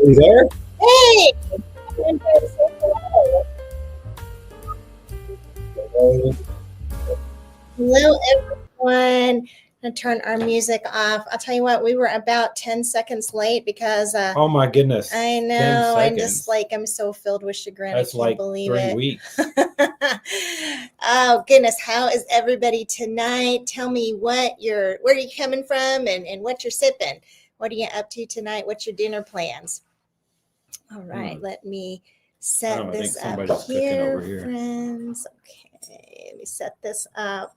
you there? Hey! Hello, everyone. I'm going to turn our music off. I'll tell you what, we were about 10 seconds late because Oh my goodness. I 10 know. I'm seconds. just like, I'm so filled with chagrin. That's I can't like believe 3 it. weeks. Oh goodness, how is everybody tonight? Tell me where are you coming from and what you're sipping? What are you up to tonight? What's your dinner plans? All right, let me set this up here, friends. Okay, let me set this up.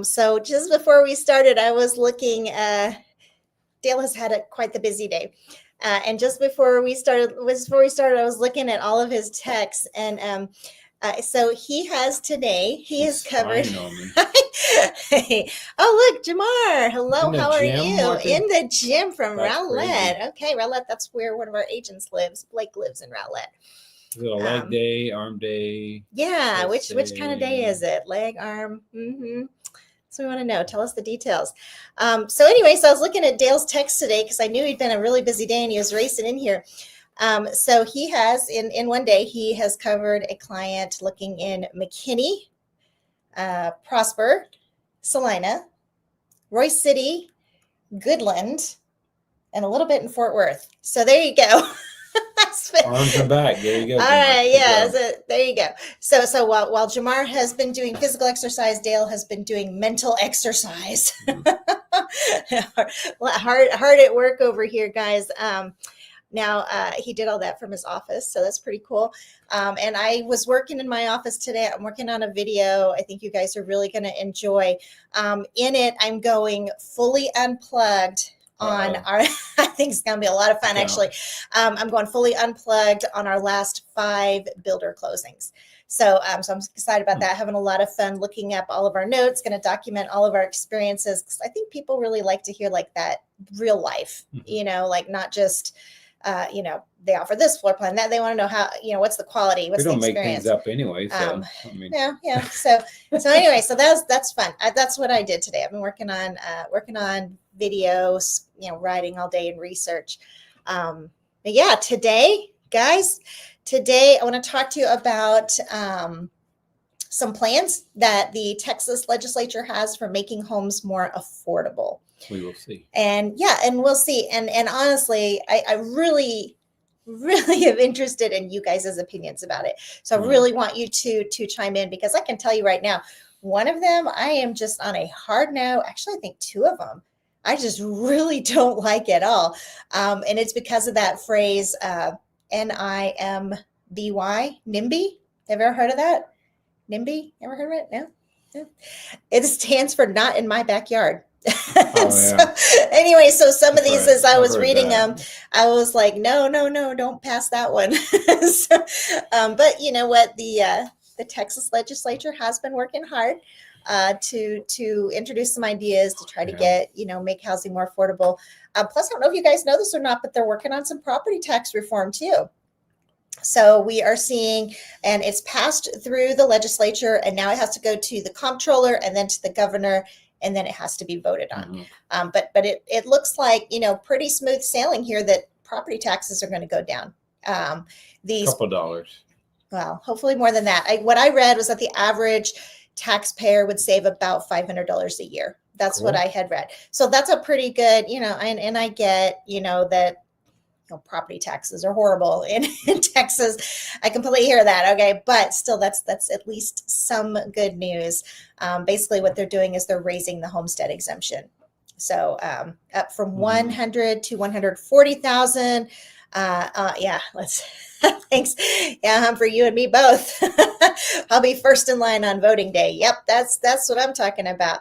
So just before we started, I was looking. Dale has had quite the busy day. And just before we started, I was looking at all of his texts, and so he has today. He is covered. Oh, look, Jamar. Hello, how are you? Martin? In the gym from That's Rowlett. crazy. Okay, Rowlett. That's where one of our agents lives. Blake lives in Rowlett. Is it a leg day, arm day? Yeah, which kind of day is it? Leg, arm. So we want to know. Tell us the details. So anyway, so I was looking at Dale's text today because I knew he'd been a really busy day and he was racing in here. So he has in one day he has covered a client looking in McKinney, Prosper, Salina, Royce City, Goodland, and a little bit in Fort Worth. So there you go. Arms and back. There you go. All right, yeah. So there you go. So while Jamar has been doing physical exercise, Dale has been doing mental exercise. Hard at work over here, guys. Now he did all that from his office, so that's pretty cool. And I was working in my office today. I'm working on a video. I think you guys are really going to enjoy. In it, I'm going fully unplugged. On our, I think it's going to be a lot of fun, actually. I'm going fully unplugged on our last 5 builder closings. So I'm excited about that. Having a lot of fun looking up all of our notes, going to document all of our experiences. Because I think people really like to hear like that real life, like not just, they offer this floor plan, that they want to know how, what's the quality, what's the experience. We don't make things up anyway. So, yeah. So anyway, so that's fun. That's what I did today. I've been working on videos, writing all day and research. But yeah, today, guys, I want to talk to you about some plans that the Texas Legislature has for making homes more affordable. We will see. And we'll see. And honestly, I really am interested in you guys' opinions about it. So I really want you to chime in, because I can tell you right now, one of them, I am just on a hard no. Actually, I think 2 of them, I just really don't like at all. And it's because of that phrase, NIMBY, NIMBY. Have you ever heard of that? NIMBY? Ever heard of it? No? It stands for not in my backyard. So anyway, so some of these, as I was reading them, I was like, no, don't pass that one. But you know what? The Texas Legislature has been working hard to introduce some ideas to try to get, make housing more affordable. Plus, I don't know if you guys know this or not, but they're working on some property tax reform too. So we are seeing, and it's passed through the legislature, and now it has to go to the comptroller and then to the governor, and then it has to be voted on. But it looks like, pretty smooth sailing here, that property taxes are going to go down. These couple dollars. Well, hopefully more than that. What I read was that the average taxpayer would save about $500 a year. That's what I had read. So that's a pretty good, and I get, that property taxes are horrible in Texas. I completely hear that. Okay. But still, that's at least some good news. Basically what they're doing is they're raising the homestead exemption. So up from 100 to 140,000. Let's thanks. Yeah, for you and me both. I'll be first in line on voting day. Yep. That's what I'm talking about.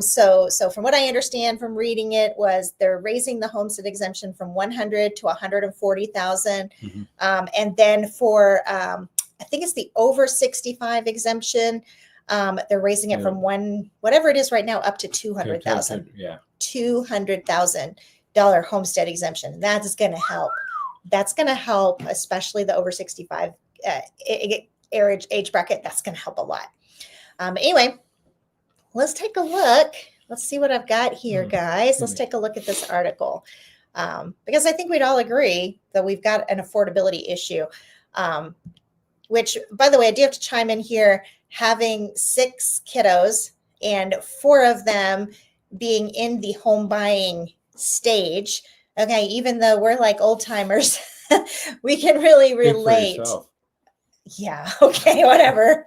So from what I understand from reading it, was they're raising the homestead exemption from 100 to 140,000. And then for, I think it's the over 65 exemption, they're raising it from whatever it is right now, up to 200,000. Yeah. $200,000 homestead exemption. That is going to help. That's going to help, especially the over 65 age bracket. That's going to help a lot. Anyway, let's take a look. Let's see what I've got here, guys. Let's take a look at this article. Because I think we'd all agree that we've got an affordability issue. Which, by the way, I do have to chime in here, having 6 kiddos and 4 of them being in the home buying stage. Okay, even though we're like old timers, we can really Speak for relate. yourself. Yeah, okay, whatever.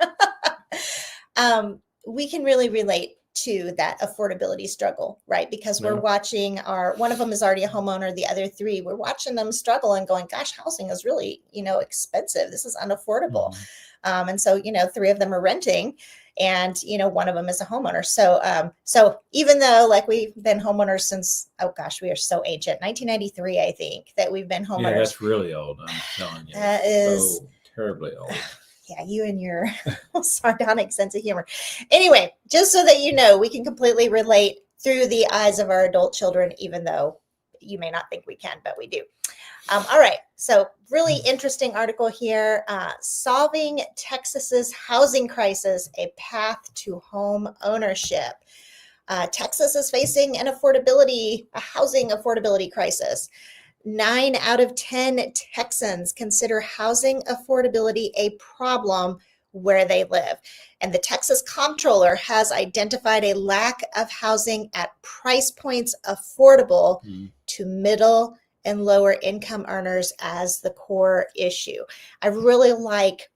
We can really relate to that affordability struggle, right? Because we're Yeah. watching one of them is already a homeowner, the other 3, we're watching them struggle and going, gosh, housing is really, expensive. This is unaffordable. Mhm. And so, 3 of them are renting and, one of them is a homeowner. So even though like we've been homeowners since, oh gosh, we are so ancient, 1993, I think that we've been homeowners. Yeah, that's really old. I'm telling you. That It's is- so terribly old. Yeah, you and your sardonic sense of humor. Anyway, just so that you know, we can completely relate through the eyes of our adult children, even though you may not think we can, but we do. All right, so really interesting article here. Solving Texas's housing crisis, a path to home ownership. Texas is facing a housing affordability crisis. 9 out of 10 Texans consider housing affordability a problem where they live. And the Texas Comptroller has identified a lack of housing at price points affordable to middle and lower income earners as the core issue. I really like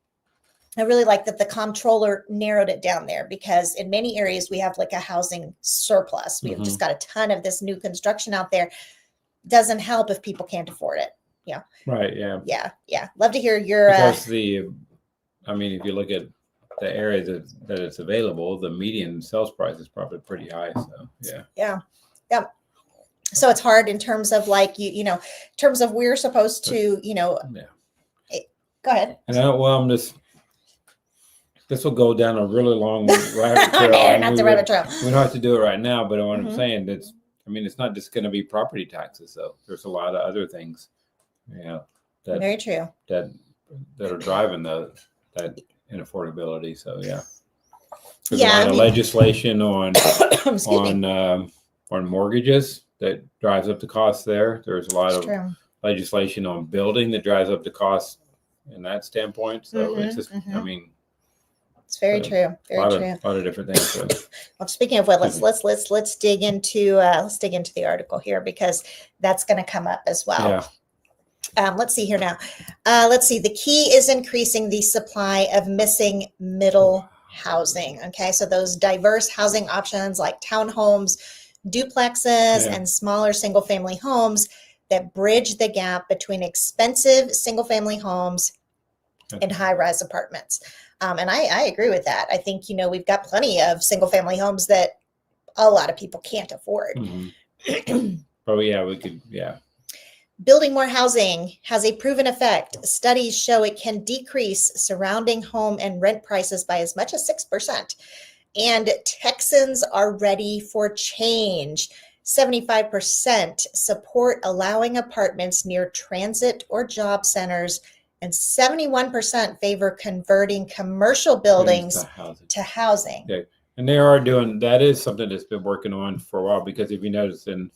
that the comptroller narrowed it down there, because in many areas we have like a housing surplus. We've just got a ton of this new construction out there. Doesn't help if people can't afford it. Yeah. Right. Yeah. Yeah. Love to hear your. Because if you look at the area that it's available, the median sales price is probably pretty high. So yeah. Yeah. So it's hard in terms of like in terms of we're supposed to Yeah. Go ahead. And this will go down a really long rabbit trail. Not the rabbit trail. We don't have to do it right now, but what I'm Mhm. saying it's not just going to be property taxes, though. There's a lot of other things, Very true. that are driving that inaffordability. So yeah, there's a lot of legislation on on mortgages that drives up the cost there. There's a lot of legislation on building that drives up the cost in that standpoint. So it's just, it's very true. Very true. A lot of different things. So. Well, speaking of what, let's dig into the article here, because that's going to come up as well. Yeah. Let's see here now. Let's see. The key is increasing the supply of missing middle housing. Okay, so those diverse housing options like townhomes, duplexes, and smaller single-family homes that bridge the gap between expensive single-family homes and high-rise apartments. And I agree with that. I think, we've got plenty of single family homes that a lot of people can't afford. Oh, yeah, we could. Yeah. Building more housing has a proven effect. Studies show it can decrease surrounding home and rent prices by as much as 6%. And Texans are ready for change. 75% support allowing apartments near transit or job centers, and 71% favor converting commercial buildings to housing. Okay. And they are doing, that is something that's been working on for a while, because if you notice in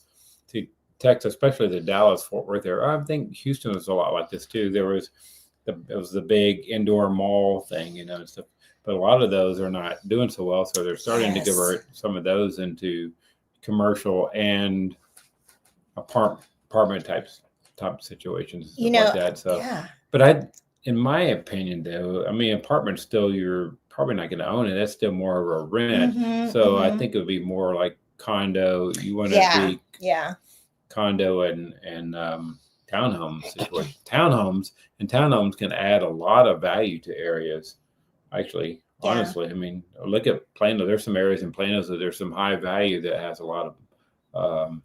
Texas, especially the Dallas Fort Worth area, I think Houston was a lot like this too. It was the big indoor mall thing, and stuff, but a lot of those are not doing so well. So they're starting to convert some of those into commercial and apartment type situations, like that. So but in my opinion, though, apartments still, you're probably not going to own it. That's still more of a rent. I think it would be more like condo. You want to be condo and townhome situation. Townhomes can add a lot of value to areas. Actually, honestly, look at Plano. There's some areas in Plano that there's some high value that has a lot of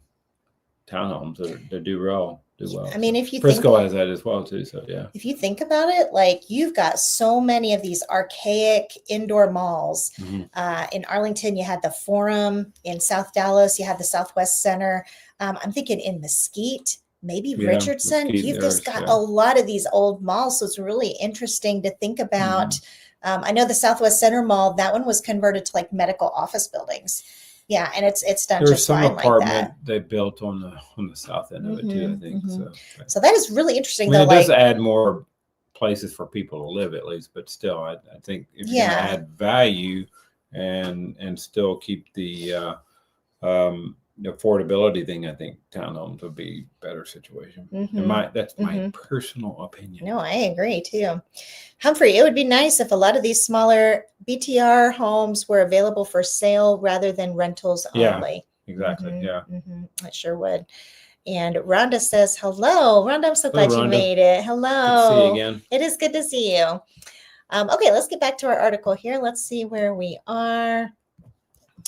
townhomes that do well. If you Frisco has that as well too. So yeah. If you think about it, like you've got so many of these archaic indoor malls. In Arlington, you had the Forum. In South Dallas, you had the Southwest Center. I'm thinking in Mesquite, maybe Richardson. You've just got a lot of these old malls. So it's really interesting to think about. I know the Southwest Center Mall, that one was converted to like medical office buildings. Yeah, and it's done There's just some fine like apartment that. they built on the south end of it too, I think. So, So that is really interesting, I mean, though. it does Like, add more places for people to live at least, but still, I think if you're going to add value and still keep the affordability thing, I think townhomes would be a better situation. And that's my personal opinion. No, I agree too. Humphrey, it would be nice if a lot of these smaller BTR homes were available for sale rather than rentals only. Exactly. Yeah. It sure would. And Rhonda says, hello. Rhonda, I'm so glad Rhonda. you made it. Hello. Good to see you again. It is good to see you. Okay, let's get back to our article here. Let's see where we are.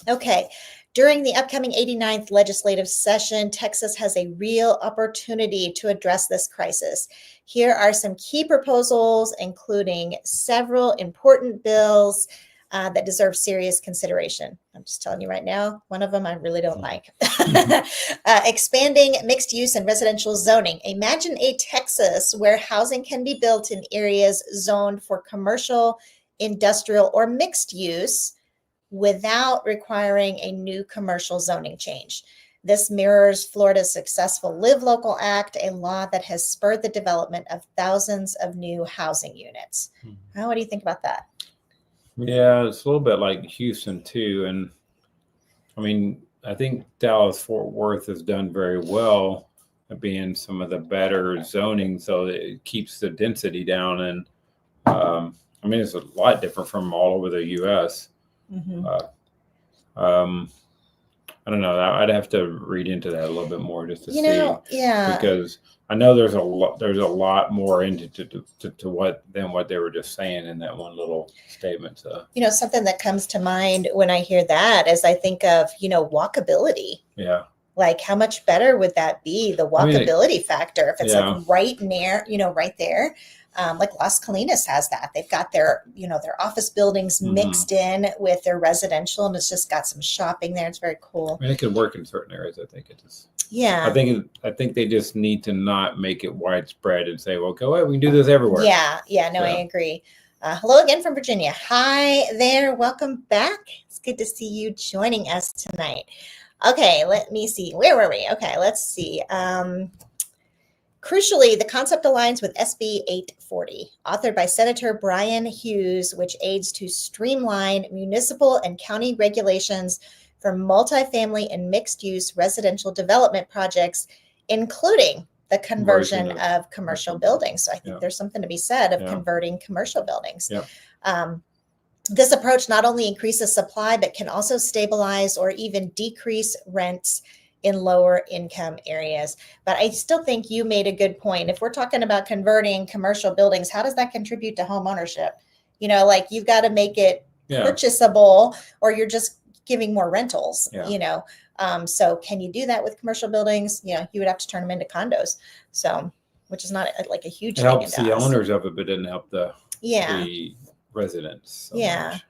Okay. During the upcoming 89th legislative session, Texas has a real opportunity to address this crisis. Here are some key proposals, including several important bills that deserve serious consideration. I'm just telling you right now, one of them I really don't like. Expanding mixed use and residential zoning. Imagine a Texas where housing can be built in areas zoned for commercial, industrial, or mixed use without requiring a new commercial zoning change. This mirrors Florida's successful Live Local Act, a law that has spurred the development of thousands of new housing units. What do you think about that? Yeah, it's a little bit like Houston too. And I mean, I think Dallas-Fort Worth has done very well at being some of the better zoning, so that it keeps the density down. And I mean, it's a lot different from all over the U.S. I don't know. I'd have to read into that a little bit more just to see. Yeah. Because I know there's a lot more into to what than what they were just saying in that one little statement. So something that comes to mind when I hear that is I think of walkability. Yeah. Like, how much better would that be? The walkability factor, if it's like right near, right there. Like Las Colinas has that. They've got their office buildings mixed in with their residential, and it's just got some shopping there. It's very cool. I mean, it could work in certain areas. I think it just. Yeah. I think they just need to not make it widespread and say, well, go ahead, we can do this everywhere. Yeah. No, I agree. Hello again from Virginia. Hi there. Welcome back. It's good to see you joining us tonight. Okay, let me see. Where were we? Okay, let's see. Crucially, the concept aligns with SB 840, authored by Senator Brian Hughes, which aids to streamline municipal and county regulations for multifamily and mixed-use residential development projects, including the conversion of commercial buildings. So I think there's something to be said of converting commercial buildings. This approach not only increases supply, but can also stabilize or even decrease rents in lower income areas. But I still think you made a good point. If we're talking about converting commercial buildings, how does that contribute to home ownership? Like you've got to make it purchasable, or you're just giving more rentals, so can you do that with commercial buildings? You would have to turn them into condos. So, which is not like a huge thing. It helps the owners of it, but didn't help the residents. Much.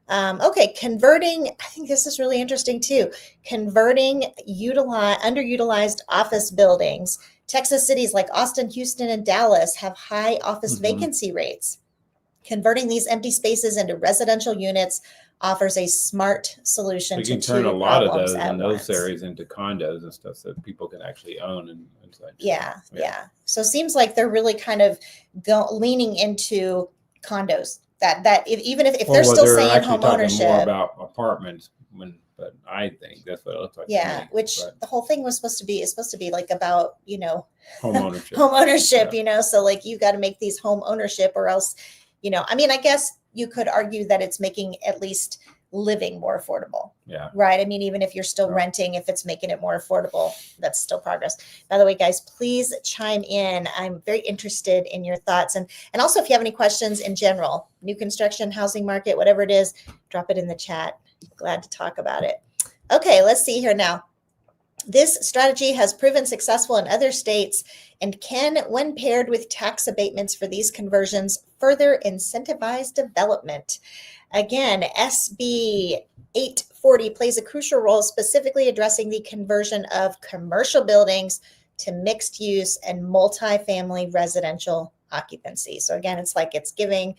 Okay, converting, I think this is really interesting too. Converting underutilized office buildings. Texas cities like Austin, Houston, and Dallas have high office vacancy rates. Converting these empty spaces into residential units offers a smart solution to two problems. You can turn a lot of those in those areas into condos and stuff that people can actually own and such. Yeah. So it seems like they're really kind of leaning into condos. That even if they're still saying home ownership, more about apartments, but I think that's what it looks like. Yeah, the whole thing is supposed to be like about home ownership. Home ownership, so like you got to make these home ownership, or else I mean, I guess you could argue that it's making at least living more affordable. Yeah. Right. I mean, even if you're still renting, if it's making it more affordable, that's still progress. By the way, guys, please chime in. I'm very interested in your thoughts. And also, if you have any questions in general, new construction, housing market, whatever it is, drop it in the chat. Glad to talk about it. Okay, let's see here now. This strategy has proven successful in other states and can, when paired with tax abatements for these conversions, further incentivize development. Again, SB 840 plays a crucial role, specifically addressing the conversion of commercial buildings to mixed use and multifamily residential occupancy. So again, it's like it's giving,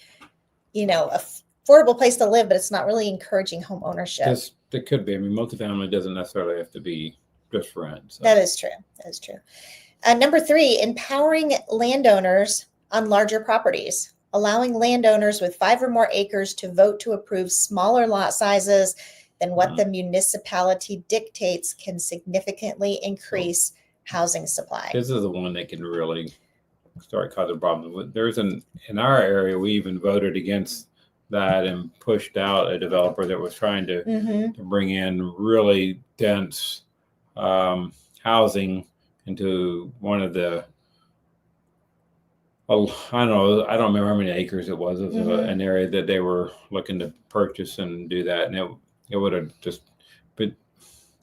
a affordable place to live, but it's not really encouraging home ownership. It could be. I mean, multifamily doesn't necessarily have to be just for rent. So. That is true. That is true. Number 3, empowering landowners on larger properties, allowing landowners with 5 or more acres to vote to approve smaller lot sizes than what the municipality dictates can significantly increase housing supply. This is the one that can really start causing problems. In our area, we even voted against that and pushed out a developer that was trying to bring in really dense housing into one of the, I don't remember how many acres it was. It was an area that they were looking to purchase and do that. And it would have just, but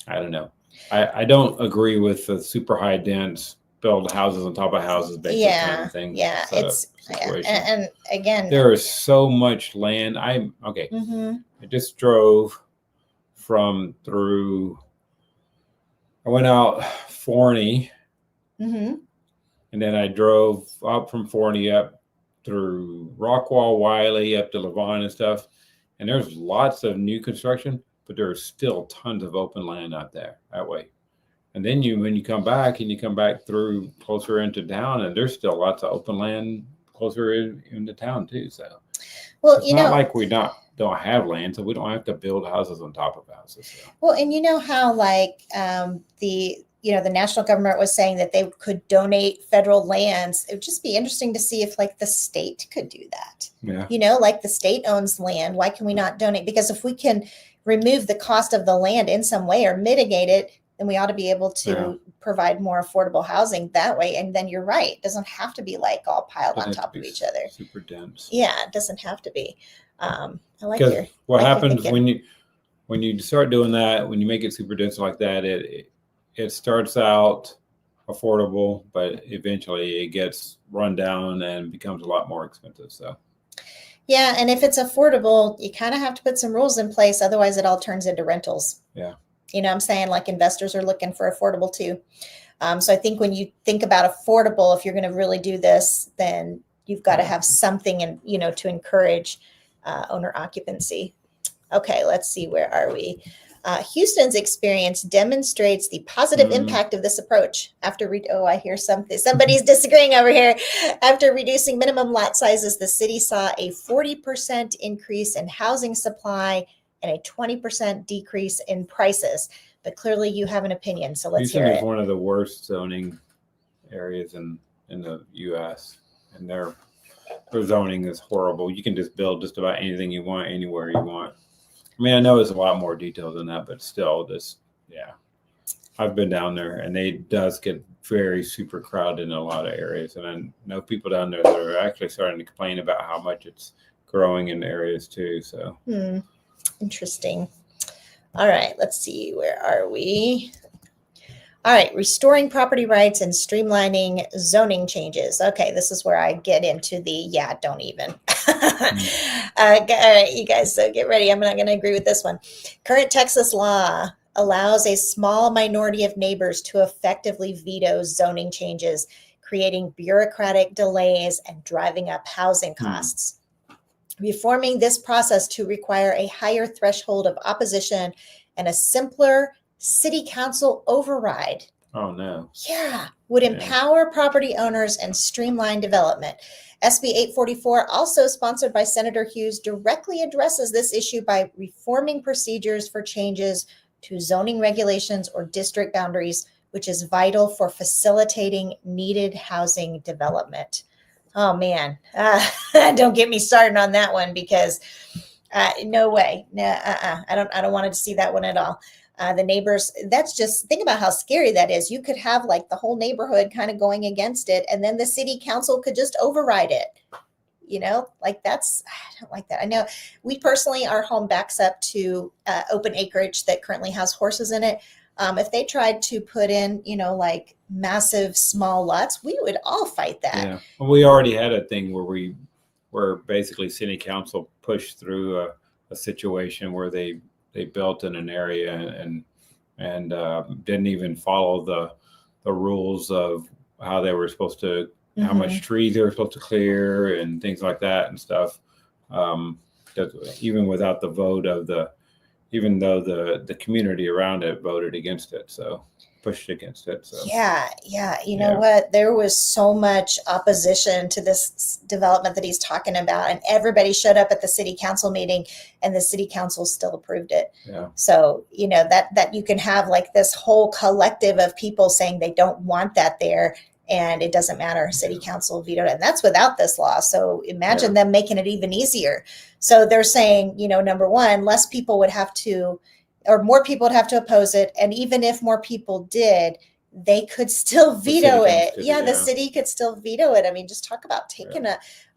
I don't know. I don't agree with the super high dense build houses on top of houses, basically kind of thing. Yeah, it's and again, there is so much land. I just drove through. I went out Forney, and then I drove up from Forney up through Rockwall, Wiley, up to Levon and stuff. And there's lots of new construction, but there's still tons of open land out there that way. And then when you come back through closer into town, and there's still lots of open land closer into town too. So, well, it's not like we don't have land, so we don't have to build houses on top of houses. So. Well, and you know how like the national government was saying that they could donate federal lands. It would just be interesting to see if like the state could do that. Yeah. Like the state owns land. Why can we not donate? Because if we can remove the cost of the land in some way or mitigate it, then we ought to be able to provide more affordable housing that way. And then you're right. It doesn't have to be like all piled on top of each other. Super dense. Yeah, it doesn't have to be. I like your. What happens when you start doing that, when you make it super dense like that, it starts out affordable, but eventually it gets run down and becomes a lot more expensive. So. Yeah, and if it's affordable, you kind of have to put some rules in place. Otherwise, it all turns into rentals. Yeah. You know what I'm saying? Like investors are looking for affordable too. So I think when you think about affordable, if you're going to really do this, then you've got to have something to encourage owner occupancy. Okay, let's see. Where are we? Houston's experience demonstrates the positive impact of this approach. I hear something. Somebody's disagreeing over here. After reducing minimum lot sizes, the city saw a 40% increase in housing supply and a 20% decrease in prices. But clearly you have an opinion, so let's hear it. Houston is one of the worst zoning areas in the U.S. and their zoning is horrible. You can just build just about anything you want, anywhere you want. I mean, I know it's a lot more detailed than that, but still, I've been down there, and it does get very super crowded in a lot of areas. And I know people down there that are actually starting to complain about how much it's growing in the areas too. So. Interesting. All right, let's see. Where are we? All right, restoring property rights and streamlining zoning changes. Okay, this is where I get into don't even. All right, you guys, so get ready. I'm not going to agree with this one. Current Texas law allows a small minority of neighbors to effectively veto zoning changes, creating bureaucratic delays and driving up housing costs. Reforming this process to require a higher threshold of opposition and a simpler city council override. Oh, no. Yeah, would empower property owners and streamline development. SB 844, also sponsored by Senator Hughes, directly addresses this issue by reforming procedures for changes to zoning regulations or district boundaries, which is vital for facilitating needed housing development. Oh man, don't get me started on that one because no way. I don't want to see that one at all. The neighbors, think about how scary that is. You could have like the whole neighborhood kind of going against it, and then the city council could just override it. I don't like that. I know we personally, our home backs up to open acreage that currently has horses in it. If they tried to put in, like massive small lots, we would all fight that. Yeah, well, we already had a thing where basically city council pushed through a situation where they built in an area and didn't even follow the rules of how they were supposed to, how much trees they were supposed to clear and things like that and stuff. Even without the vote of the even though the community around it voted against it, so pushed against it. So Yeah. You know what? There was so much opposition to this development that he's talking about, and everybody showed up at the city council meeting, and the city council still approved it. Yeah. So, you know, that you can have like this whole collective of people saying they don't want that there, and it doesn't matter. City council vetoed it, and that's without this law. So imagine them making it even easier. So they're saying, you know, number one, less people would have to, or more people would have to oppose it. And even if more people did, they could still veto it. The city could still veto it. I mean, just talk about taking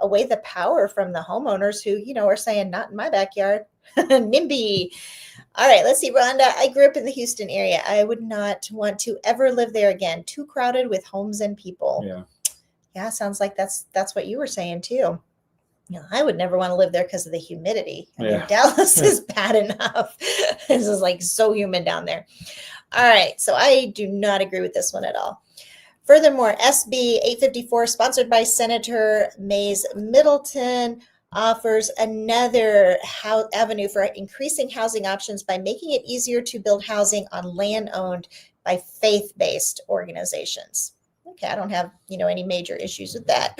away the power from the homeowners who, you know, are saying, not in my backyard. NIMBY. All right, let's see, Rhonda. I grew up in the Houston area. I would not want to ever live there again. Too crowded with homes and people. Yeah, sounds like that's what you were saying too. No, I would never want to live there because of the humidity. I mean, Dallas is bad enough. This is like so humid down there. All right, so I do not agree with this one at all. Furthermore, SB 854, sponsored by Senator Mays Middleton, offers another avenue for increasing housing options by making it easier to build housing on land owned by faith-based organizations. Okay, I don't have, you know, any major issues with that.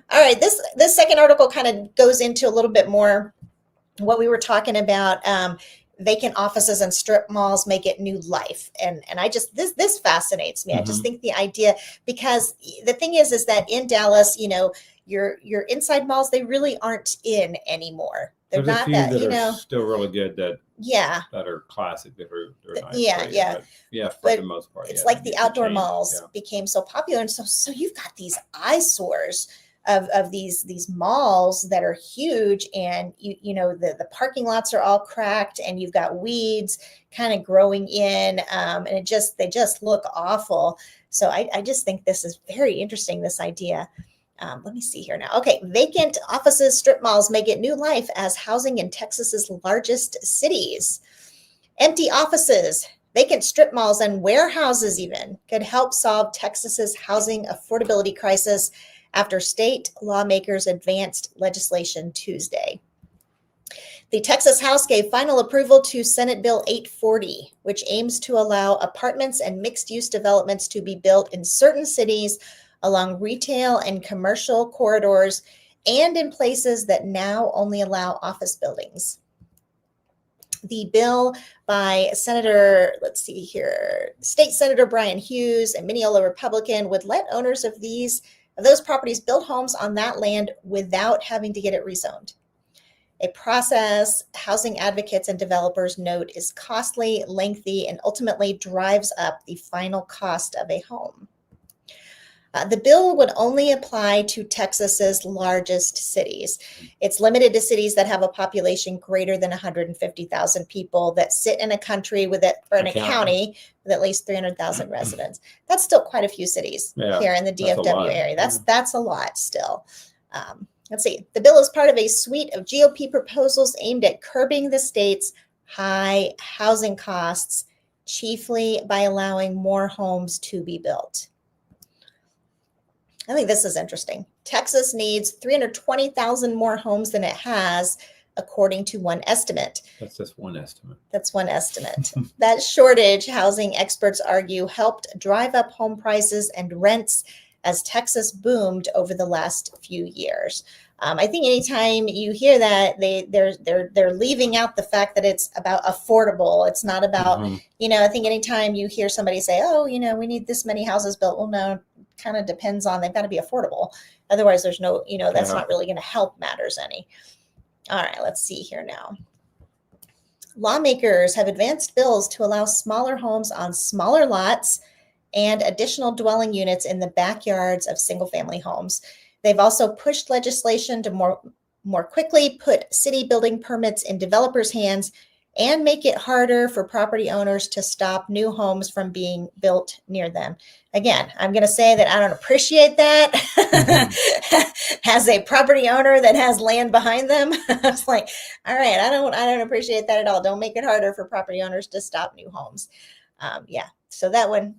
All right, this second article kind of goes into a little bit more what we were talking about. Vacant offices and strip malls make it new life, and I just this fascinates me. I just think the idea, because the thing is that in Dallas, you know, your inside malls, they really aren't in anymore. They're There's not a few that, that you are know, still really good that are classic, that are nice. For the most part, it's like the outdoor malls became so popular, and so you've got these eyesores of these malls that are huge, and you know the parking lots are all cracked, and you've got weeds kind of growing in, and they just look awful. So I just think this is very interesting, this idea. Let me see here now. Okay, vacant offices, strip malls make it new life as housing in Texas's largest cities. Empty offices, vacant strip malls, and warehouses even could help solve Texas's housing affordability crisis after state lawmakers advanced legislation Tuesday. The Texas House gave final approval to Senate Bill 840, which aims to allow apartments and mixed-use developments to be built in certain cities along retail and commercial corridors and in places that now only allow office buildings. The bill by State Senator Brian Hughes, a Mineola Republican, would let owners of those properties build homes on that land without having to get it rezoned. A process housing advocates and developers note is costly, lengthy, and ultimately drives up the final cost of a home. The bill would only apply to Texas's largest cities. It's limited to cities that have a population greater than 150,000 people, that sit in a country in a county with at least 300,000 residents. That's still quite a few cities here in the DFW area. That's a lot still. Let's see. The bill is part of a suite of GOP proposals aimed at curbing the state's high housing costs, chiefly by allowing more homes to be built. I think this is interesting. Texas needs 320,000 more homes than it has, according to one estimate. That's just one estimate. That's one estimate. That shortage, housing experts argue, helped drive up home prices and rents as Texas boomed over the last few years. I think anytime you hear that, they're leaving out the fact that it's about affordable. It's not about, I think anytime you hear somebody say, oh, we need this many houses built, well, no, kind of depends on, they've got to be affordable. Otherwise, there's no, that's not really going to help matters any. All right, let's see here now. Lawmakers have advanced bills to allow smaller homes on smaller lots and additional dwelling units in the backyards of single-family homes. They've also pushed legislation to more quickly put city building permits in developers' hands and make it harder for property owners to stop new homes from being built near them. Again, I'm going to say that I don't appreciate that. As a property owner that has land behind them, I was like, all right, I don't appreciate that at all. Don't make it harder for property owners to stop new homes. So that one,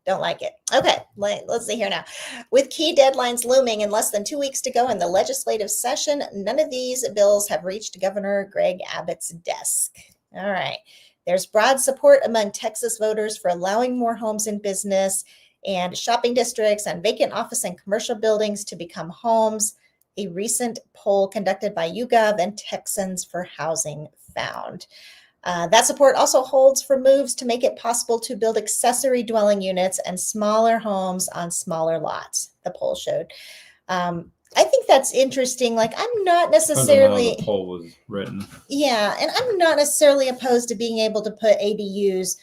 don't like it. Okay, let's see here now. With key deadlines looming and less than 2 weeks to go in the legislative session, none of these bills have reached Governor Greg Abbott's desk. All right. There's broad support among Texas voters for allowing more homes and business and shopping districts and vacant office and commercial buildings to become homes. A recent poll conducted by YouGov and Texans for Housing found. That support also holds for moves to make it possible to build accessory dwelling units and smaller homes on smaller lots, the poll showed. I think that's interesting. Like, I'm not necessarily, how the poll was written. Yeah, and I'm not necessarily opposed to being able to put ADUs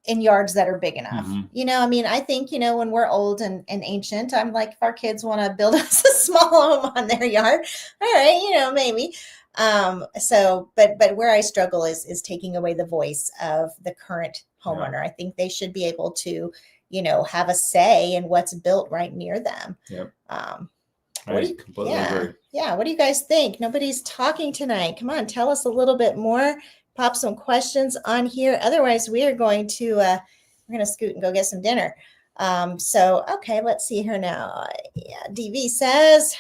in yards that are big enough. Mhm. I mean, I think, when we're old and ancient, I'm like, if our kids want to build us a small home on their yard, all right, maybe. But where I struggle is taking away the voice of the current homeowner. Yeah. I think they should be able to, have a say in what's built right near them. Yep. I completely agree. Yeah. What do you guys think? Nobody's talking tonight. Come on, tell us a little bit more. Pop some questions on here. Otherwise, we are going to we're going to scoot and go get some dinner. Okay, let's see here now. Yeah, DV says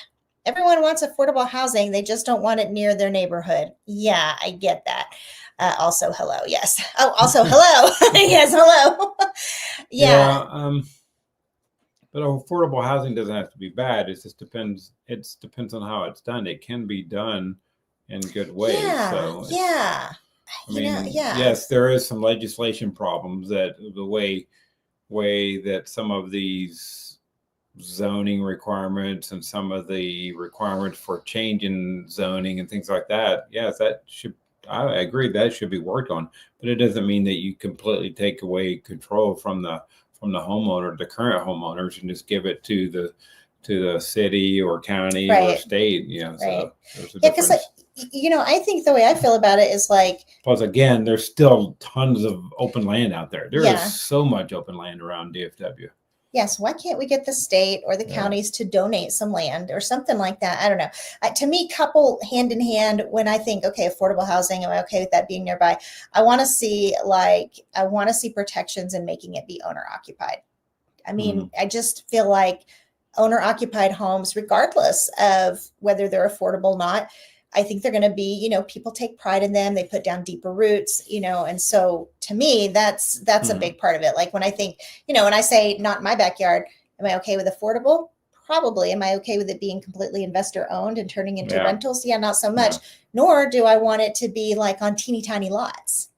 everyone wants affordable housing. They just don't want it near their neighborhood. Yeah, I get that. Also, hello. Yes. Oh, also, hello. Yes, hello. Yeah. But affordable housing doesn't have to be bad. It just depends. It depends on how it's done. It can be done in good ways. Yeah. I mean, yes, there is some legislation problems that the way that some of these zoning requirements and some of the requirements for changing zoning and things like that. Yes, I agree that should be worked on, but it doesn't mean that you completely take away control from the homeowner, the current homeowners, and just give it to the city or county or state. So there's a difference. I think the way I feel about it is like, plus again, there's still tons of open land out there. There is so much open land around DFW. Yes. Why can't we get the state or the counties to donate some land or something like that? I don't know. To me, couple hand in hand, when I think, okay, affordable housing, am I okay with that being nearby? I want to see protections in making it be owner occupied. I mean, I just feel like owner occupied homes, regardless of whether they're affordable or not, I think they're going to be, people take pride in them. They put down deeper roots, and so to me, that's a big part of it. Like when I think, when I say not in my backyard, am I okay with affordable? Probably. Am I okay with it being completely investor owned and turning into rentals? Yeah, not so much. Nor do I want it to be like on teeny tiny lots,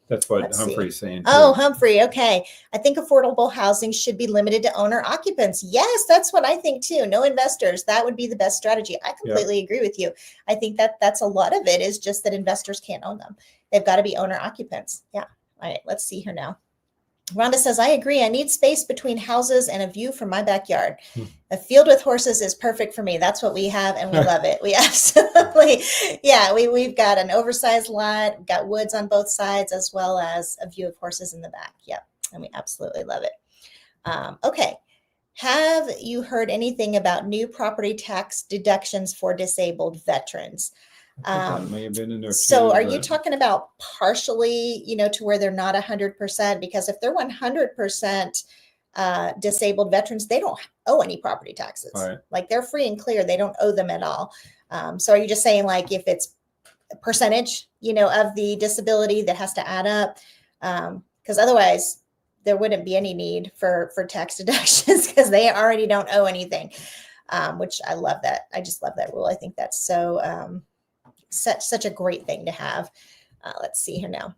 That's what Humphrey's saying too. Oh, Humphrey. Okay. I think affordable housing should be limited to owner occupants. Yes, that's what I think too. No investors. That would be the best strategy. I completely agree with you. I think that's a lot of it is just that investors can't own them. They've got to be owner occupants. Yeah. All right. Let's see here now. Rhonda says, I agree. I need space between houses and a view from my backyard. A field with horses is perfect for me. That's what we have, and we love it. We absolutely, we've got an oversized lot, we've got woods on both sides, as well as a view of horses in the back. Yep, and we absolutely love it. Okay. Have you heard anything about new property tax deductions for disabled veterans? That may have been in there so too, are you talking about partially, to where they're not 100%? Because if they're 100% disabled veterans, they don't owe any property taxes. Right. Like they're free and clear. They don't owe them at all. So are you just saying like if it's a percentage, of the disability that has to add up? Because otherwise there wouldn't be any need for tax deductions because they already don't owe anything, which I love that. I just love that rule. I think that's so such a great thing to have. Let's see here now.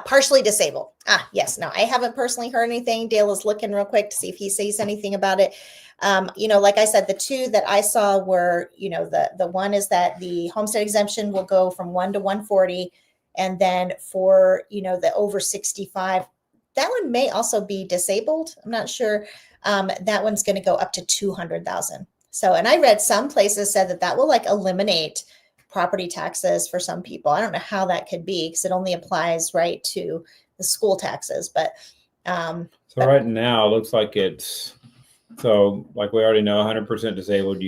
Partially disabled. Yes. No, I haven't personally heard anything. Dale is looking real quick to see if he sees anything about it. Like I said, the two that I saw were, the one is that the homestead exemption will go from 1 to 140. And then for, the over 65, that one may also be disabled. I'm not sure. That one's going to go up to 200,000. So, and I read some places said that will like eliminate property taxes for some people. I don't know how that could be because it only applies right to the school taxes. But right now it looks like it's like we already know 100% disabled,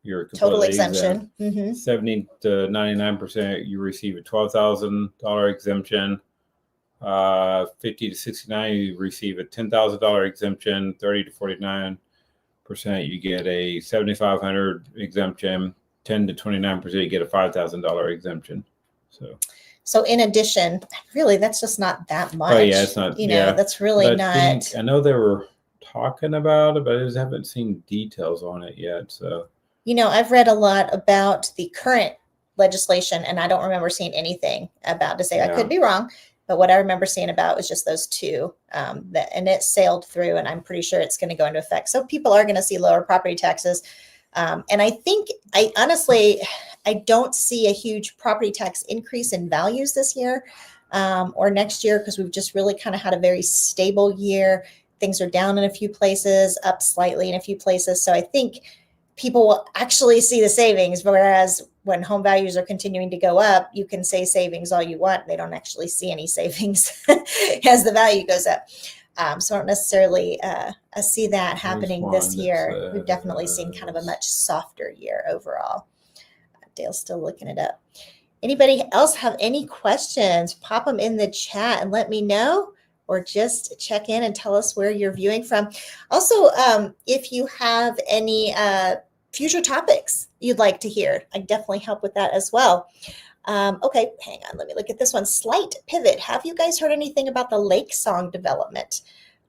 you're total exemption. 70 to 99% you receive a $12,000 exemption. 50 to 69 you receive a $10,000 exemption. 30 to 49% you get a $7,500 exemption. 10 to 29% you get a $5,000 exemption. So in addition, really, that's just not that much. Oh yeah, it's not. That's really not. I know they were talking about it, but I just haven't seen details on it yet. So I've read a lot about the current legislation, and I don't remember seeing anything about to say I could be wrong, but what I remember seeing about was just those two, and it sailed through, and I'm pretty sure it's going to go into effect. So people are going to see lower property taxes. And I think I don't see a huge property tax increase in values this year or next year, because we've just really kind of had a very stable year. Things are down in a few places, up slightly in a few places. So I think people will actually see the savings, whereas when home values are continuing to go up, you can say savings all you want. They don't actually see any savings as the value goes up. So I don't necessarily see that happening this year. We've definitely seen kind of a much softer year overall. Dale's still looking it up. Anybody else have any questions? Pop them in the chat and let me know, or just check in and tell us where you're viewing from. Also, if you have any future topics you'd like to hear, I definitely help with that as well. Okay, hang on. Let me look at this one. Slight pivot. Have you guys heard anything about the Lake Song development?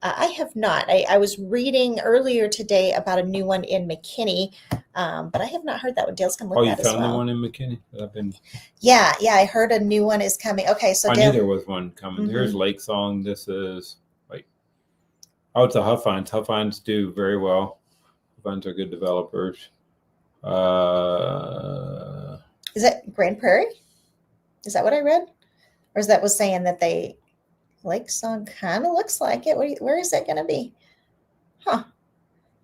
I have not. I was reading earlier today about a new one in McKinney, but I have not heard that one. Dale's going to look at as well. Oh, you found the one in McKinney? Yeah, I heard a new one is coming. Okay, so I knew there was one coming. Here's Lake Song. This is it's a Huffines. Huffines do very well. Huffines are good developers. Is that Grand Prairie? Is that what I read? Or is that was saying that they Lake Song kind of looks like it. Where is that going to be? Huh.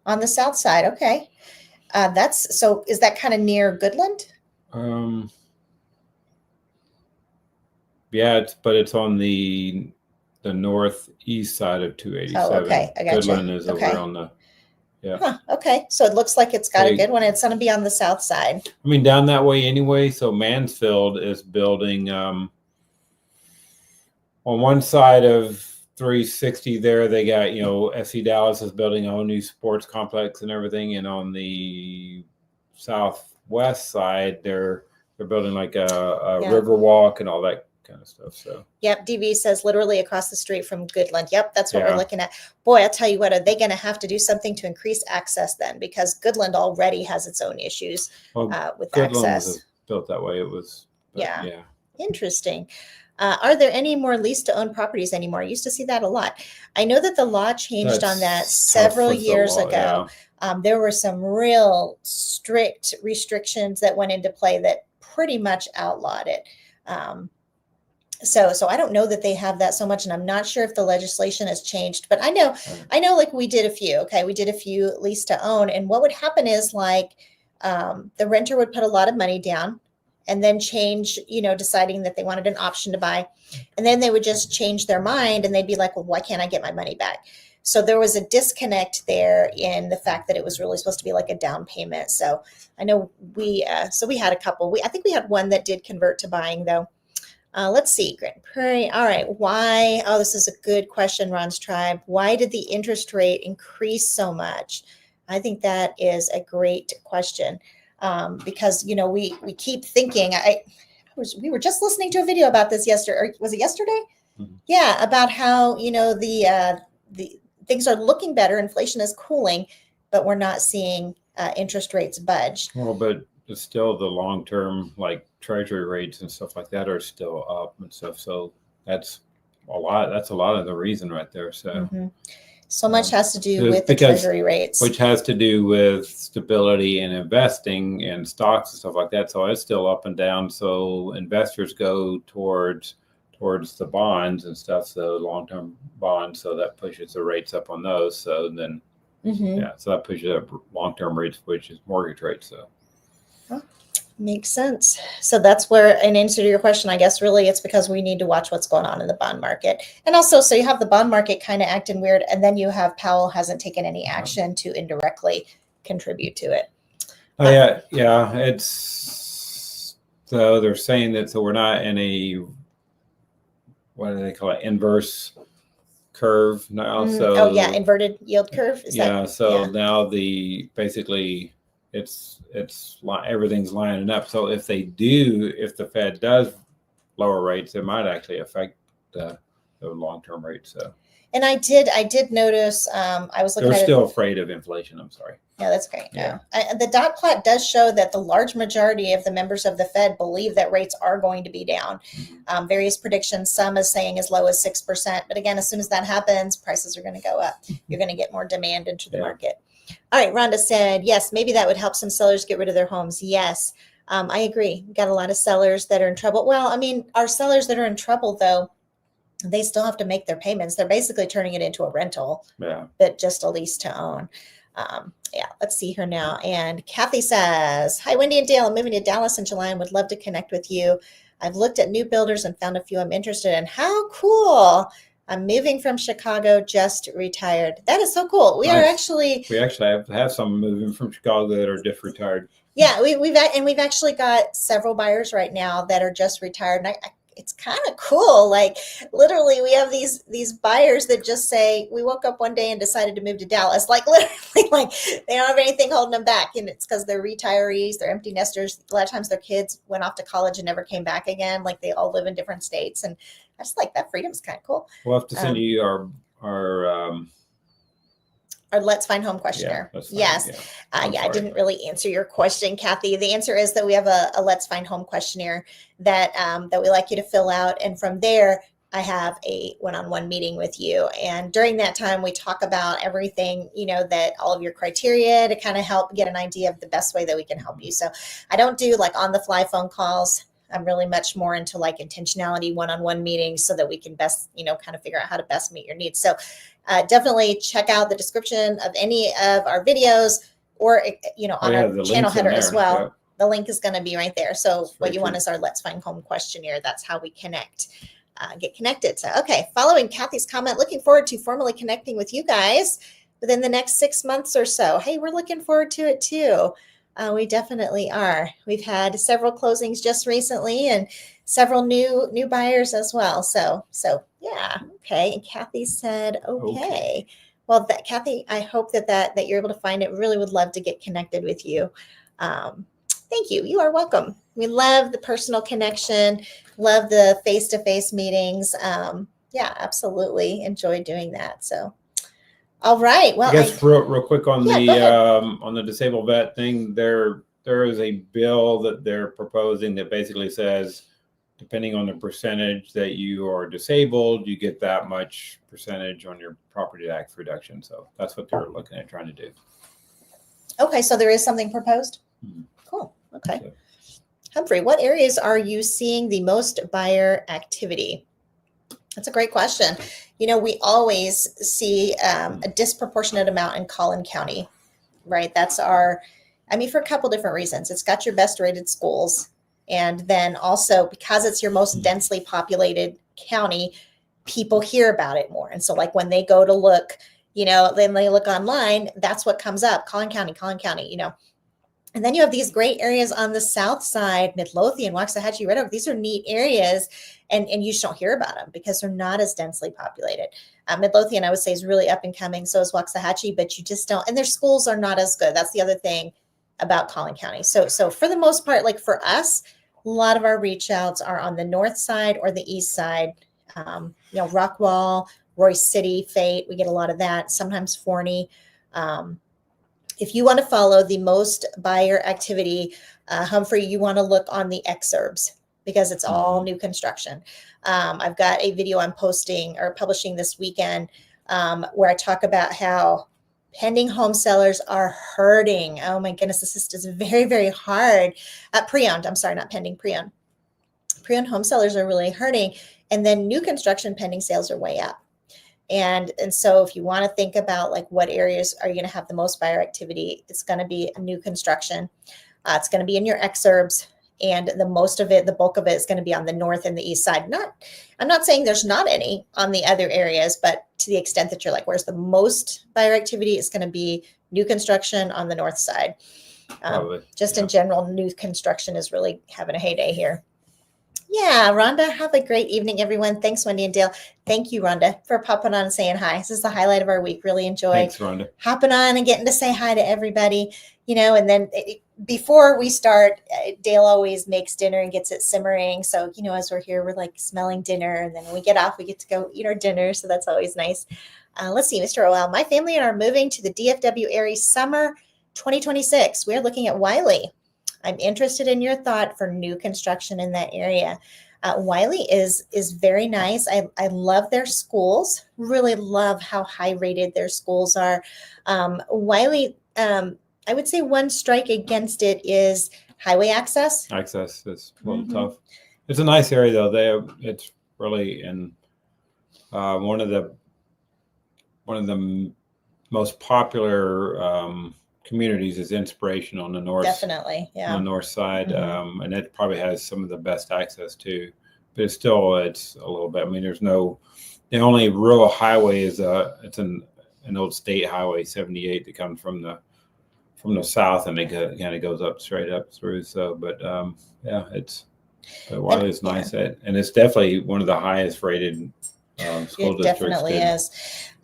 On the south side. Okay. Is that kind of near Goodland? Yeah, it's on the northeast side of 287. Oh, okay. I got Goodland is over on the okay. So it looks like it's got a good one. It's going to be on the south side. I mean, down that way anyway. So Mansfield is building on one side of 360 there. They got, FC Dallas is building a whole new sports complex and everything. And on the southwest side, they're building like a river walk and all that kind of stuff. So yep, DV says literally across the street from Goodland. Yep, that's what we're looking at. Boy, I'll tell you what, are they going to have to do something to increase access then? Because Goodland already has its own issues with Goodland access. Was built that way. It was yeah. Interesting. Are there any more lease to own properties anymore? I used to see that a lot. I know that the law changed on that several years ago. There were some real strict restrictions that went into play that pretty much outlawed it. So I don't know that they have that so much, and I'm not sure if the legislation has changed, but I know like we did a few, we did a few lease to own. And what would happen is the renter would put a lot of money down and then change, deciding that they wanted an option to buy. And then they would just change their mind and they'd be like, well, why can't I get my money back? So there was a disconnect there in the fact that it was really supposed to be like a down payment. So I know we had a couple. I think we had one that did convert to buying though. Let's see, Grand Prairie. All right. Why? Oh, this is a good question, Ron's Tribe. Why did the interest rate increase so much? I think that is a great question. Because, we keep thinking, we were just listening to a video about this yesterday, or was it yesterday? Mm-hmm. Yeah. About how, the things are looking better. Inflation is cooling, but we're not seeing interest rates budge. Well, but it's still the long-term, treasury rates and stuff like that are still up and stuff. So that's a lot of the reason right there. So so much has to do with the treasury rates, which has to do with stability and investing in stocks and stuff like that. So it's still up and down. So investors go towards the bonds and stuff. So long-term bonds. So that pushes the rates up on those. So then, so that pushes up long-term rates, which is mortgage rates. So. Makes sense. So that's where, in answer to your question, I guess really it's because we need to watch what's going on in the bond market. And also, so you have the bond market kind of acting weird, and then you have Powell hasn't taken any action to indirectly contribute to it. Yeah. It's so they're saying that we're not in a, what do they call it, inverse curve now. So inverted yield curve. Now basically it's everything's lining up. So if the Fed does lower rates, it might actually affect the long-term rates. So. And I did notice, I was looking They're at still afraid of inflation. I'm sorry. Yeah, that's great. Yeah. The dot plot does show that the large majority of the members of the Fed believe that rates are going to be down. Various predictions, some is saying as low as 6%. But again, as soon as that happens, prices are going to go up. You're going to get more demand into the market. All right, Rhonda said, yes, maybe that would help some sellers get rid of their homes. Yes, I agree. We've got a lot of sellers that are in trouble. Well, I mean, our sellers that are in trouble, though, they still have to make their payments. They're basically turning it into a rental, but just a lease to own. Let's see here now. And Kathy says, hi, Wendy and Dale. I'm moving to Dallas in July and would love to connect with you. I've looked at new builders and found a few I'm interested in. How cool. I'm moving from Chicago, just retired. That is so cool. We actually have some moving from Chicago that are just retired. Yeah, we've actually got several buyers right now that are just retired. And it's kind of cool. Like literally we have these buyers that just say, we woke up one day and decided to move to Dallas. Like literally, like they don't have anything holding them back. And it's because they're retirees, they're empty nesters. A lot of times their kids went off to college and never came back again. Like they all live in different states. And I just like that freedom's kind of cool. We'll have to send you our Let's Find Home questionnaire. Yes. I didn't really answer your question, Kathy. The answer is that we have a Let's Find Home questionnaire that we like you to fill out. And from there, I have a one-on-one meeting with you. And during that time, we talk about everything, that all of your criteria to kind of help get an idea of the best way that we can help you. So I don't do like on the fly phone calls. I'm really much more into like intentionality one-on-one meetings so that we can best, kind of figure out how to best meet your needs. So definitely check out the description of any of our videos or, on our channel header as well. Yep. The link is going to be right there. So what you want is our Let's Find Home questionnaire. That's how we get connected. So, okay. Following Kathy's comment, looking forward to formally connecting with you guys within the next 6 months or so. Hey, we're looking forward to it too. We definitely are. We've had several closings just recently and several new buyers as well. So yeah. Okay. And Kathy said, okay. Well, Kathy, I hope that you're able to find it. Really would love to get connected with you. Thank you. You are welcome. We love the personal connection, love the face-to-face meetings. Yeah, absolutely. Enjoy doing that. So. All right. Well, I guess real quick on the disabled vet thing, there is a bill that they're proposing that basically says, depending on the percentage that you are disabled, you get that much percentage on your property tax reduction. So that's what they're looking at trying to do. Okay. So there is something proposed. Cool. Okay. So, Humphrey, what areas are you seeing the most buyer activity? That's a great question. We always see a disproportionate amount in Collin County, right? That's for a couple different reasons. It's got your best rated schools. And then also because it's your most densely populated county, people hear about it more. And so like when they go to look, then they look online, that's what comes up. Collin County. And then you have these great areas on the south side, Midlothian, Waxahachie, Red Oak. These are neat areas, and you just don't hear about them because they're not as densely populated. Midlothian, I would say, is really up and coming. So is Waxahachie, but you just don't. And their schools are not as good. That's the other thing about Collin County. So for the most part, like for us, a lot of our reach outs are on the north side or the east side. Rockwall, Royce City, Fate. We get a lot of that. Sometimes Forney. If you want to follow the most buyer activity, Humphrey, you want to look on the exurbs because it's all new construction. I've got a video I'm publishing this weekend where I talk about how pending home sellers are hurting. Oh my goodness, this is very, very hard. Pre-owned, I'm sorry, not pending, pre-owned. Pre-owned home sellers are really hurting. And then new construction pending sales are way up. And so if you want to think about like what areas are you going to have the most buyer activity, it's going to be a new construction. It's going to be in your exurbs, and the bulk of it is going to be on the north and the east side. I'm not saying there's not any on the other areas, but to the extent that you're like, where's the most buyer activity, it's going to be new construction on the north side. In general, new construction is really having a heyday here. Yeah, Rhonda, have a great evening, everyone. Thanks, Wendy and Dale. Thank you, Rhonda, for popping on and saying hi. This is the highlight of our week. Really enjoy Thanks, Rhonda. hopping on and getting to say hi to everybody, and then before we start, Dale always makes dinner and gets it simmering. So, as we're here, we're like smelling dinner. And then when we get off, we get to go eat our dinner. So that's always nice. Let's see, Mr. Owell. My family and I are moving to the DFW area summer 2026. We're looking at Wiley. I'm interested in your thought for new construction in that area. Wiley is very nice. I love their schools. Really love how high rated their schools are. Wiley, I would say one strike against it is highway access. Access is a little tough. It's a nice area though. It's really in one of the most popular communities is Inspiration on the north. Definitely, yeah. On the north side, and it probably has some of the best access too. But it's a little bit. I mean, the only real highway is it's an old state highway 78 that comes from the south, and it kind of goes straight up through. So, but Wiley is nice, and it's definitely one of the highest rated school districts. It definitely is.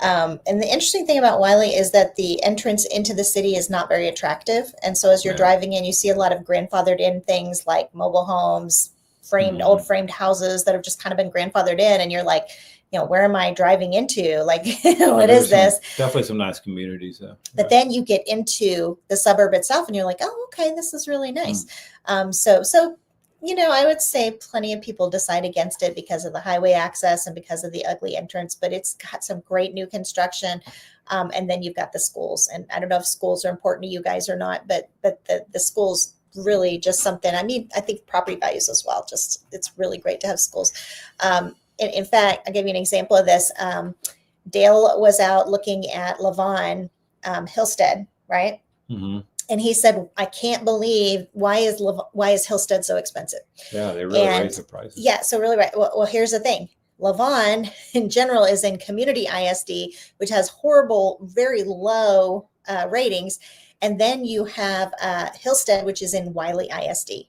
And the interesting thing about Wiley is that the entrance into the city is not very attractive. And so as you're driving in, you see a lot of grandfathered in things like mobile homes, old framed houses that have just kind of been grandfathered in. And you're like, where am I driving into? Like, what is this? Definitely some nice communities. But then you get into the suburb itself and you're like, oh, okay, this is really nice. So I would say plenty of people decide against it because of the highway access and because of the ugly entrance, but it's got some great new construction. And then you've got the schools. And I don't know if schools are important to you guys or not, but the schools really just something. I mean, I think property values as well. Just, it's really great to have schools. In fact, I'll give you an example of this. Dale was out looking at Levon, Hillstead, right? Mm-hmm. And he said, I can't believe why is Hillstead so expensive? Yeah, they really raised the prices. Yeah, so really right. Well, here's the thing. Levon in general is in community ISD, which has horrible, very low ratings. And then you have Hillstead, which is in Wiley ISD,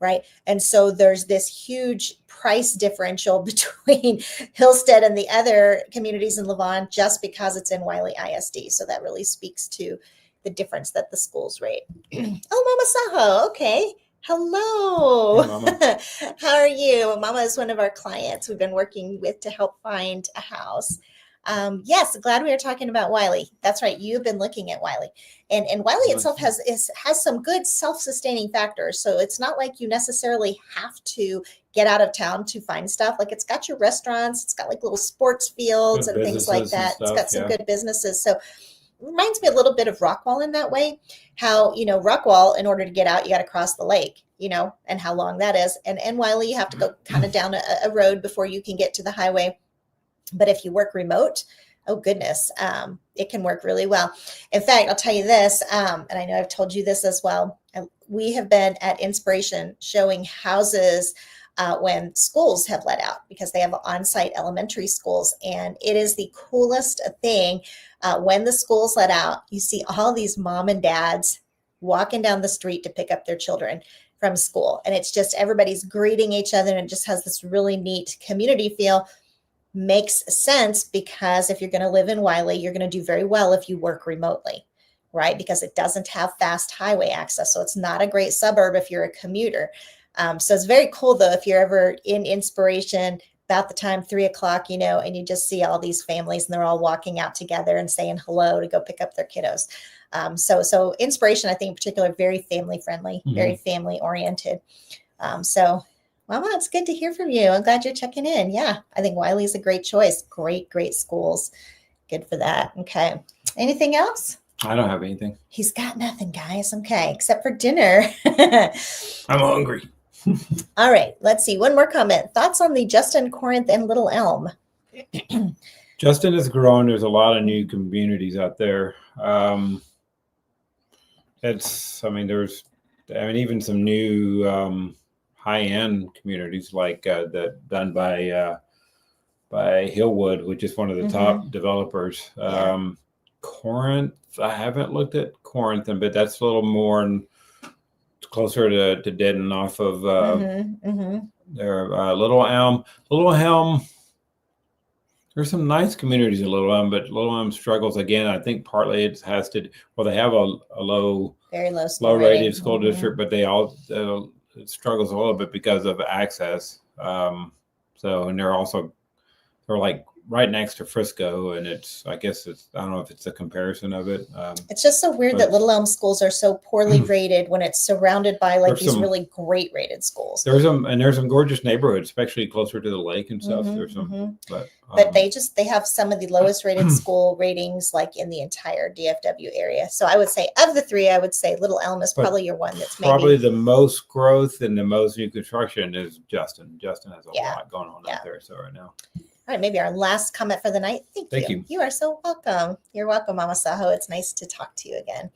right? And so there's this huge price differential between Hillstead and the other communities in Levon just because it's in Wiley ISD. So that really speaks to the difference that the schools rate. Oh, Mama Saho. Okay. Hello. Hey, Mama. How are you? Mama is one of our clients we've been working with to help find a house. Yes, glad we are talking about Wiley. That's right. You've been looking at Wiley, and Wiley itself has some good self-sustaining factors. So it's not like you necessarily have to get out of town to find stuff. Like, it's got your restaurants, it's got like little sports fields and things like that. It's got some good businesses. So reminds me a little bit of Rockwall in that way, how, Rockwall, in order to get out, you got to cross the lake, and how long that is. And Wiley, you have to go kind of down a road before you can get to the highway. But if you work remote, oh goodness, it can work really well. In fact, I'll tell you this, and I know I've told you this as well. We have been at Inspiration showing houses when schools have let out, because they have on-site elementary schools. And it is the coolest thing. When the schools let out, you see all these mom and dads walking down the street to pick up their children from school. And it's just everybody's greeting each other, and it just has this really neat community feel. Makes sense, because if you're going to live in Wiley, you're going to do very well if you work remotely, right? Because it doesn't have fast highway access. So it's not a great suburb if you're a commuter. So it's very cool, though, if you're ever in Inspiration about the time 3:00, and you just see all these families and they're all walking out together and saying hello to go pick up their kiddos. So Inspiration, I think in particular, very family friendly, very family oriented. Mama, it's good to hear from you. I'm glad you're checking in. Yeah, I think Wiley's a great choice. Great schools. Good for that. Okay. Anything else? I don't have anything. He's got nothing, guys. Okay, except for dinner. I'm hungry. All right, let's see. One more comment. Thoughts on the Justin, Corinth, and Little Elm? Justin is growing. There's a lot of new communities out there. There's even some new high-end communities like that done by Hillwood, which is one of the top developers. Corinth, I haven't looked at Corinth, but that's a little more closer to Denton off of their Little Elm. Little Elm, there's some nice communities in Little Elm, but Little Elm struggles again. I think partly it has to, they have a low Very low school low rating. rated school district, but they all it struggles a little bit because of access. And they're like right next to Frisco, and I don't know if it's a comparison of it. It's just so weird that Little Elm schools are so poorly rated when it's surrounded by like these really great rated schools. There's some gorgeous neighborhoods, especially closer to the lake and stuff. There's some, but they have some of the lowest rated school ratings like in the entire DFW area. So I would say of the three, I would say Little Elm is probably your one that's probably the most growth and the most new construction is Justin. Justin has a lot going on out there. So right now. All right, maybe our last comment for the night. Thank you. You are so welcome. You're welcome, Mama Saho. It's nice to talk to you again.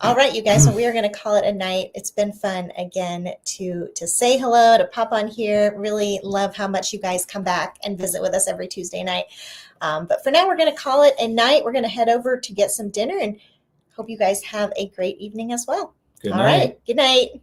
All right, you guys. So we are going to call it a night. It's been fun again to say hello, to pop on here. Really love how much you guys come back and visit with us every Tuesday night. But for now, we're going to call it a night. We're going to head over to get some dinner and hope you guys have a great evening as well. Good night. All right. Good night.